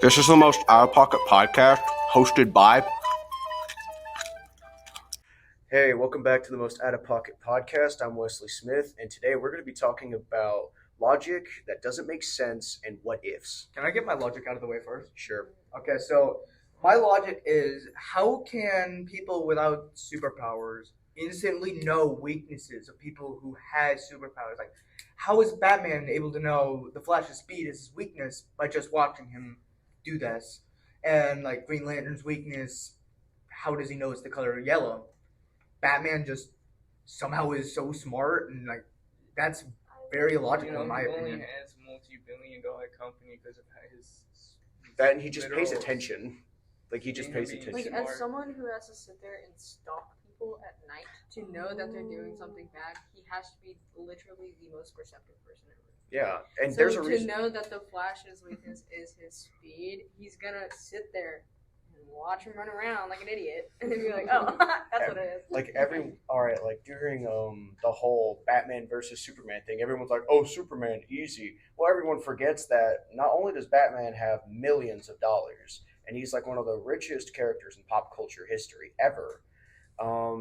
This is the most out of pocket podcast hosted by. Hey, welcome back to the most out of pocket podcast. I'm Wesley Smith, and today we're going to be talking about logic that doesn't make sense and what ifs. Can I get my logic out of the way first? Sure. Okay, so my logic is how can people without superpowers instantly know weaknesses of people who had superpowers? Like, how is Batman able to know the Flash's speed is his weakness by just watching him do this? And like Green Lantern's weakness, how does he know it's the color yellow? Batman just somehow is so smart, and like that's very illogical in my he opinion. only has a multi-billion-dollar company because of his. That and he just pays literal- attention. Like, he just pays attention. Like, Smart. as someone who has to sit there and stalk people at night to know that they're doing something bad, he has to be literally the most perceptive person ever. Yeah, and So there's a to reason. know that the Flash's weakness is his speed, he's gonna sit there and watch him run around like an idiot, and then be like, "Oh, that's what it is." Like during the whole Batman versus Superman thing, everyone's like, "Oh, Superman, easy." Well, everyone forgets that not only does Batman have millions of dollars, and he's like one of the richest characters in pop culture history ever,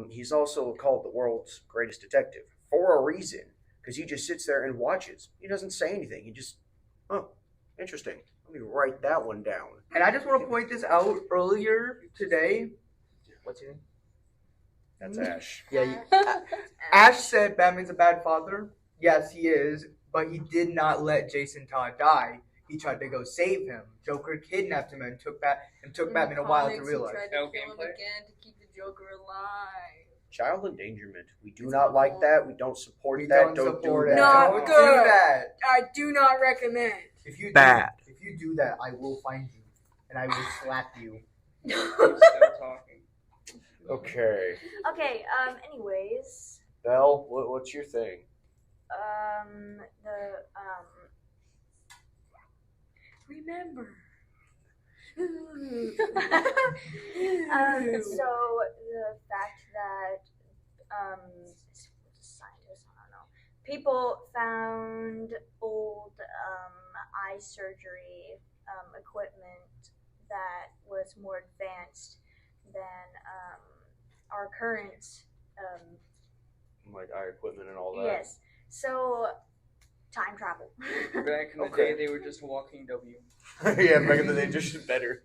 he's also called the world's greatest detective for a reason, because he just sits there and watches. He doesn't say anything. He just, oh, interesting. Let me write that one down. And I just want to point this out earlier today. What's your name? That's Ash. Yeah, Ash said Batman's a bad father. Yes, he is, but he did not let Jason Todd die. He tried to go save him. Joker kidnapped him and took Batman a while to realize. He tried to No kill him gameplay? again to keep the Joker alive. Child endangerment. We do not like that. We don't support We that. don't Don't support do it. that. Not Don't good. do that. I do not recommend. If you Bad. if you do that, I will find you and I will slap you. He's still talking. Okay. Okay, anyways, Belle, what's your thing? Remember. so the fact that, scientists, I don't know, people found old, eye surgery, equipment that was more advanced than, our current, Like eye equipment and all that. yes, so, time travel. Back in the Okay. day, they were just a walking W. Yeah, back in the day, just better.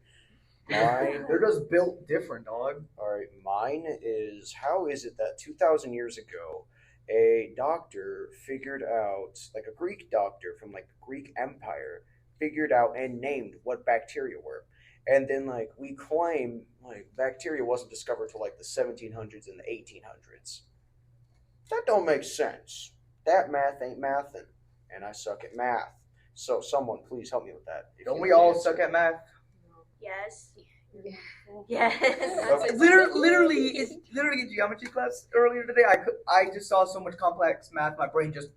Mine. They're just built different, dog. All right, mine is how is it that 2,000 years ago, a doctor figured out, like a Greek doctor from like the Greek Empire, figured out and named what bacteria were. And then like we claim like bacteria wasn't discovered till like the 1700s and the 1800s. That don't make sense. That math ain't mathin', and I suck at math. So someone please help me with that. if Don't you we know the all answer. suck at math? Yes. Yes. Okay. Literally, it's literally a geometry class earlier today. I just saw so much complex math. My brain just.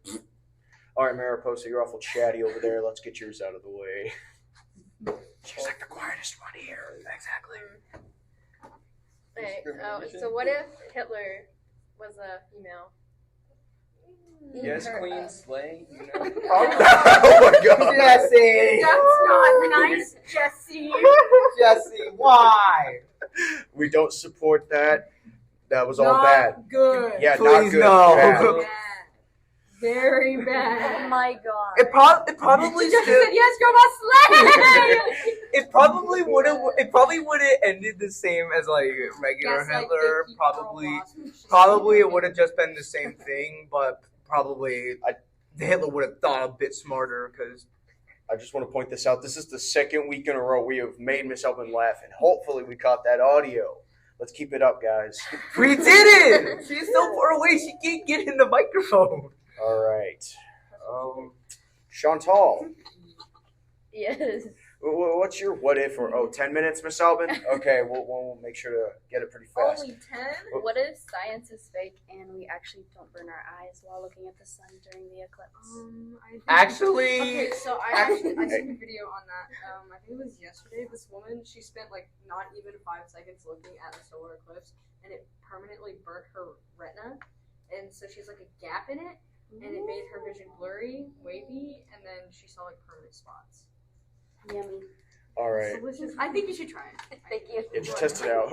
All right, Mariposa, you're awful chatty over there. Let's get yours out of the way. She's like the quietest one here. Exactly. Okay, so what if Hitler was a female? Yes, Queen Slay. You know? Oh my god. Jesse, That's not nice, Jesse. Jesse, why? We don't support that. That was all bad. Good. Yeah, not Please good. no. Bad. Bad. Very Oh bad. my god. It probably Jesse still. said yes, girl, my slay. It probably would have. It probably would have ended the same as like regular Yes, like, Hitler. they keep Probably, girl laws. probably it would have just been the same thing, but probably Hitler would have thought a bit smarter because I just want to point this out. This is the second week in a row we have made Miss Elvin laugh, and hopefully we caught that audio. Let's keep it up, guys. we did it. She's so far away, she can't get in the microphone. All right. Chantal, Yes. what's your what if or 10 minutes, Miss Albin? Okay, we'll make sure to get it pretty fast. Only 10? What if science is fake and we actually don't burn our eyes while looking at the sun during the eclipse? Actually, Okay, so I seen a video on that. I think it was yesterday. This woman, she spent like not even 5 seconds looking at a solar eclipse, and it permanently burnt her retina. And so she's like a gap in it, and it made her vision blurry, wavy, and then she saw like permanent spots. Yummy. All right. Delicious. I think you should try it. Thank you. Yeah, just test it out.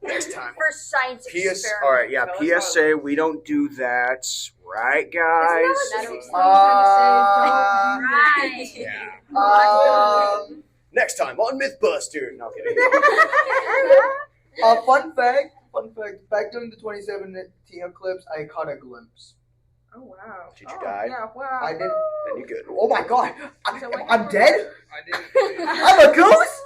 Next time. For science experiment. All right, yeah. Tell us PSA, we don't do that, right, guys? Isn't that what Right. you're Yeah. Next time on MythBuster. No kidding. Fun fact. Back during the 2017 eclipse, I caught a glimpse. Oh wow. Did you die? Yeah. Wow. I did. Then you good. Oh my god! So what I'm happened? dead? I didn't. I'm a ghost?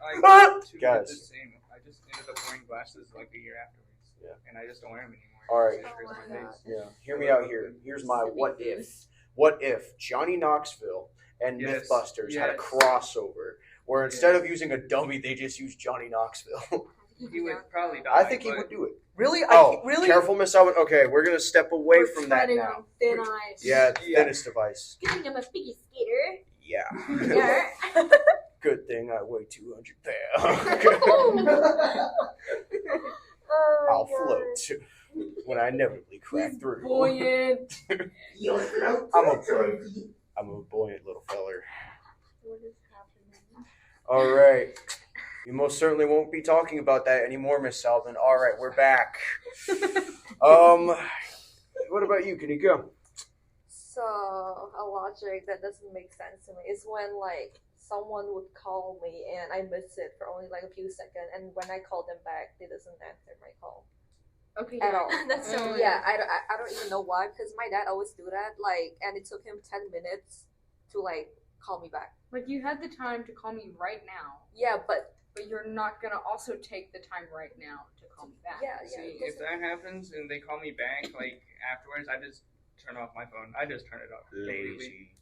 I did Guys. the same. I just ended up wearing glasses like a year afterwards. Yeah. And I just don't wear them anymore. All right. It just hurts my face. Yeah. Hear me out here. Here's my what if. What if Johnny Knoxville and Yes. MythBusters had a Yes. crossover where instead of using a dummy, they just used Johnny Knoxville? He would probably die. I think he but would do it. Really? Really? Careful, Miss Alvin. Okay, we're going to step away We're from that treading now. on thin ice. Yeah, Yeah. thinnest device. Good thing I'm a figure skater. Yeah. Yeah. Good thing I weigh 200 pounds. Oh, I'll God. float when I inevitably crack He's through. buoyant. I'm a buoyant little feller. What is happening? All right. You most certainly won't be talking about that anymore, Miss Salvin. All right, we're back. What about you? Can you go? So a logic that doesn't make sense to me is when like someone would call me and I miss it for only like a few seconds, and when I call them back, they doesn't answer my call Okay. at all. That's so weird. Yeah, I don't even know why, because my dad always do that. Like, and it took him 10 minutes to like call me back. Like you had the time to call me right now, Yeah, but but you're not gonna also take the time right now to call me back. Yeah, See, yeah. if that happens and they call me back, like afterwards, I just turn off my phone. I just turn it off. completely. Lazy.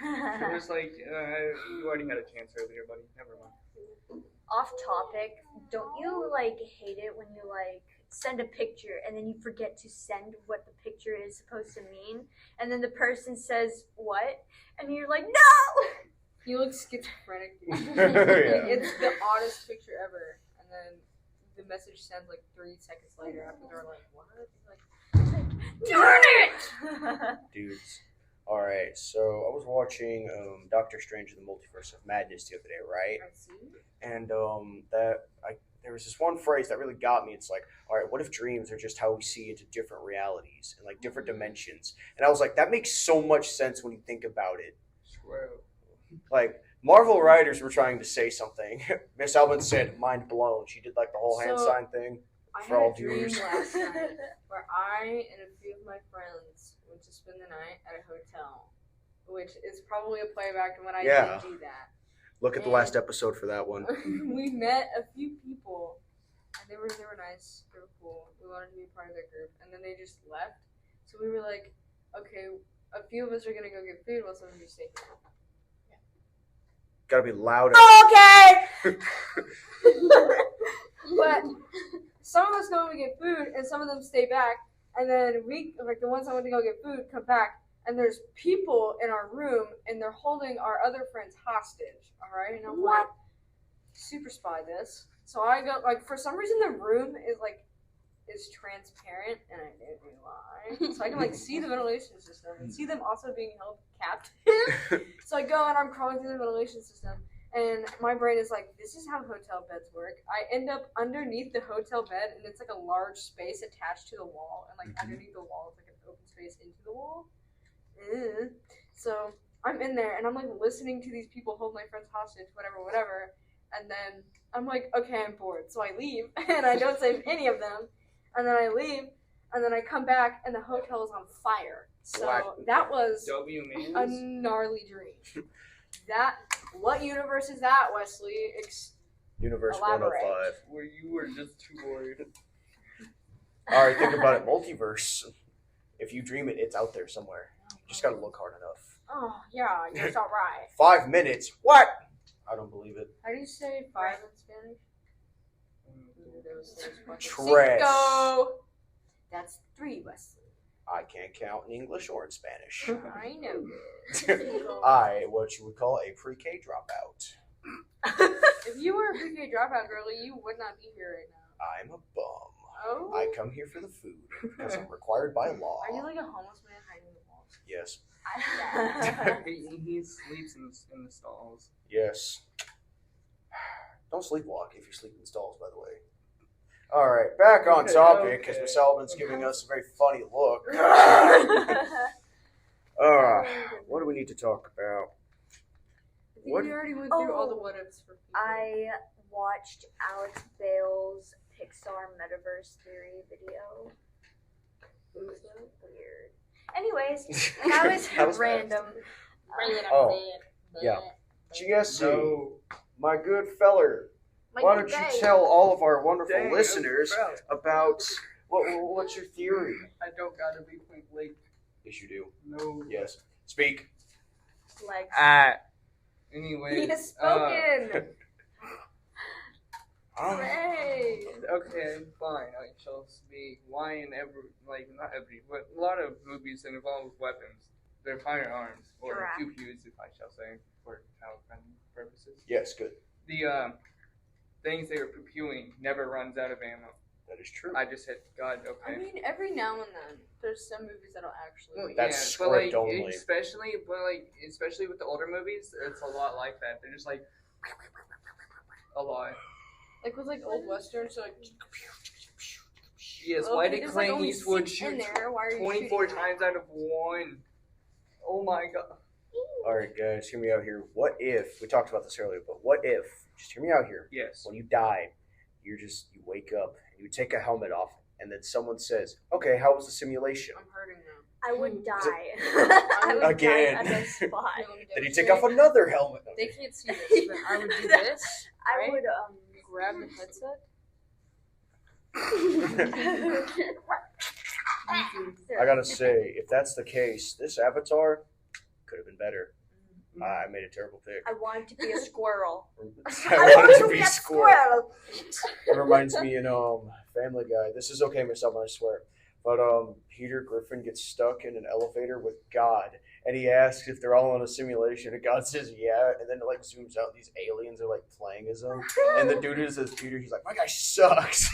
It was like, you already had a chance earlier, buddy. Never mind. Off topic, don't you like hate it when you like send a picture and then you forget to send what the picture is supposed to mean, and then the person says what, and you're like, no. You look schizophrenic, dude. Yeah. It's the oddest picture ever. And then the message sends like 3 seconds later after they're like, what? Like, Darn it! Dudes. All right, so I was watching Doctor Strange in the Multiverse of Madness the other day, right? I see. And there was this one phrase that really got me. It's like, all right, what if dreams are just how we see into different realities and like different dimensions? And I was like, that makes so much sense when you think about it. Swear. Like Marvel writers were trying to say something. Miss Alvin said, "Mind blown." She did like the whole hand So- sign thing. I For had all a dream viewers. last night where I and a few of my friends went to spend the night at a hotel, which is probably a playback to when I Yeah. did do that. Look at the last episode for that one. We met a few people, and they were nice. They were cool. We wanted to be part of their group, and then they just left. So we were like, okay, a few of us are gonna go get food while some of you stay here. Gotta be louder. Okay. But some of us go and get food, and some of them stay back. And then we, like the ones that went to go get food, come back, and there's people in our room, and they're holding our other friends hostage. All right, and I'm like, super spy this. So I go, like, for some reason the room is transparent, and I didn't realize. So I can like see the ventilation system and see them also being held captive. So I go and I'm crawling through the ventilation system. And my brain is like, this is how hotel beds work. I end up underneath the hotel bed, and it's like a large space attached to the wall. And like underneath the wall is like an open space into the wall. So I'm in there, and I'm like listening to these people hold my friends hostage, whatever. And then I'm like, okay, I'm bored. So I leave, and I don't save any of them. And then I leave, and then I come back, and the hotel is on fire. So What? that was W a means gnarly dream. What universe is that, Wesley? Universe Elaborate. 105. where you were just too worried. All right, think about it. Multiverse. If you dream it, it's out there somewhere. You just gotta look hard enough. Oh, yeah, you're so right. 5 minutes. What? I don't believe it. How do you say 5 in Spanish? Trash. Cinco. That's 3, Wesley. I can't count in English or in Spanish. I know. I, what you would call a pre-K dropout. If you were a pre-K dropout, girlie, you would not be here right now. I'm a bum. Oh? I come here for the food because I'm required by law. Are you like a homeless man hiding in the walls? Yes. He sleeps in the stalls. Yes. Don't sleepwalk if you sleep in stalls, by the way. All right, back on topic because Miss Alban's giving us a very funny look. What do we need to talk about? I think we already went through all the what ifs for people. I watched Alex Bale's Pixar Metaverse Theory video. It was weird. Anyways, that was random. Oh, yeah. GSC, my good feller, why don't you tell all of our wonderful listeners about what's your theory? I don't gotta be quick. Yes, you do. No. Yes. Speak. Like, Anyway. He has spoken. Okay, fine. I shall speak. Why in not every, but a lot of movies that involve weapons, they're firearms, or Correct. pew-pews, if I shall say, for child-friendly purposes. Yes, good. The things they were pew-pewing never runs out of ammo. That is true. I just hit God, I okay. mean, every now and then, there's some movies that'll actually. Well, That's yeah, script but only. especially with the older movies, it's a lot like that. They're just like a lot. Like with old westerns, so like. Yes, Okay, why did there's, Clint only Eastwood 6 in shoot there. Why are you 24 shooting times out of 1? Oh my god. All right, guys, hear me out here. What if, we talked about this earlier, but what if, just hear me out here. Yes. When you die, you wake up, and you take a helmet off, and then someone says, okay, how was the simulation? I'm hurting now. I would die. I would Again. die on the spot. Then you take off another helmet. They can't see this, but I would do this. I right? would Grab the headset. I gotta say, if that's the case, this avatar could have been better. I made a terrible pick. I wanted to be a squirrel. I wanted to be a squirrel. It reminds me in Family Guy. This is okay, Miss Elma, I swear. But Peter Griffin gets stuck in an elevator with God, and he asks if they're all in a simulation, and God says yeah, and then it zooms out, and these aliens are playing as him, and the dude who says Peter, he's like, my guy sucks.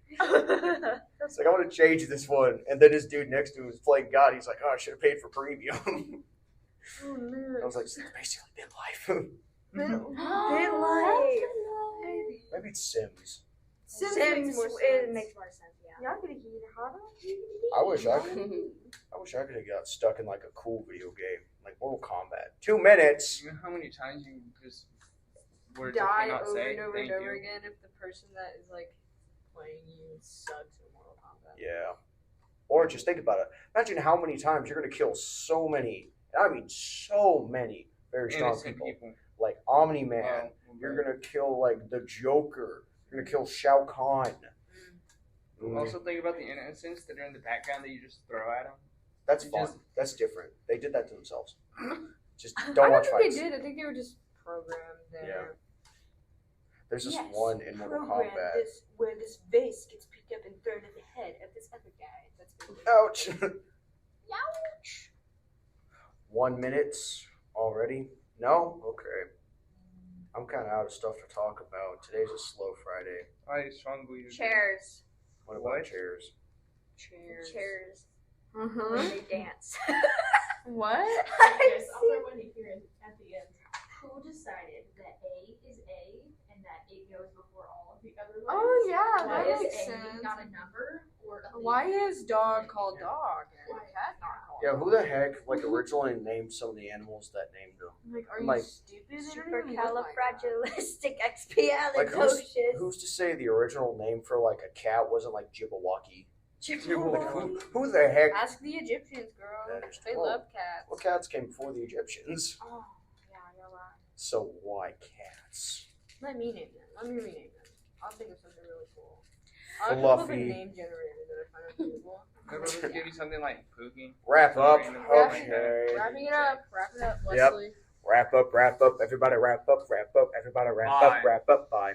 It's I want to change this one, and then his dude next to him is playing God. He's like, oh, I should have paid for premium. I was like, this is basically been life. Maybe it's Sims. Sims makes more it makes more sense. Yeah. I wish I could have got stuck in a cool video game like Mortal Kombat. 2 minutes. You know how many times you just words Die you cannot over say and over thank and over you. again if the person that is playing you sucks in Mortal Kombat. Yeah. Or just think about it. Imagine how many times you're gonna kill so many, and I mean so many very strong Innocent people. Like Omni-Man. You're gonna kill the Joker. You're gonna kill Shao Kahn. Also think about the innocents that are in the background that you just throw at them. That's You fun. just- That's different. They did that to themselves. Just I don't don't watch think fights. they did. I think they were just programmed there. There's this one in Mortal Kombat. Where this vase gets picked up and thrown at the head of this other guy. That's Ouch. 1 minute already? No? Okay. I'm kind of out of stuff to talk about. Today's a slow Friday. I strongly agree. Chairs. What about chairs? Chairs. Uh-huh. When they dance. What? Yes, I'll throw one here at the end. Who decided that A is A and that it goes before all of the other letters? Oh, yeah, Why that is makes A sense. not a number or a Why letter? is dog called dog and cat not called Yeah, dog? who the heck originally named some of the animals that named them? Are you like, stupid? They don't even look like that. Supercalifragilisticexpialidocious. Who's to say the original name for a cat wasn't Jibberwocky? Jibberwocky. Who the heck? Ask the Egyptians, girl. That is They true. love cats. Well, cats came before the Egyptians. Oh, yeah, you're right. So why cats? Let me name them. Let me rename them. I'll think of something really cool. I'll come up with a Fluffy. name generator that I find unbelievable. Maybe we'll give you something like Pookie. Wrap up. Wrapping Okay. Wrapping it up. Wrap it up, Yep. Leslie. Wrap up. Everybody wrap up. Everybody wrap Bye. up. Bye. Bye.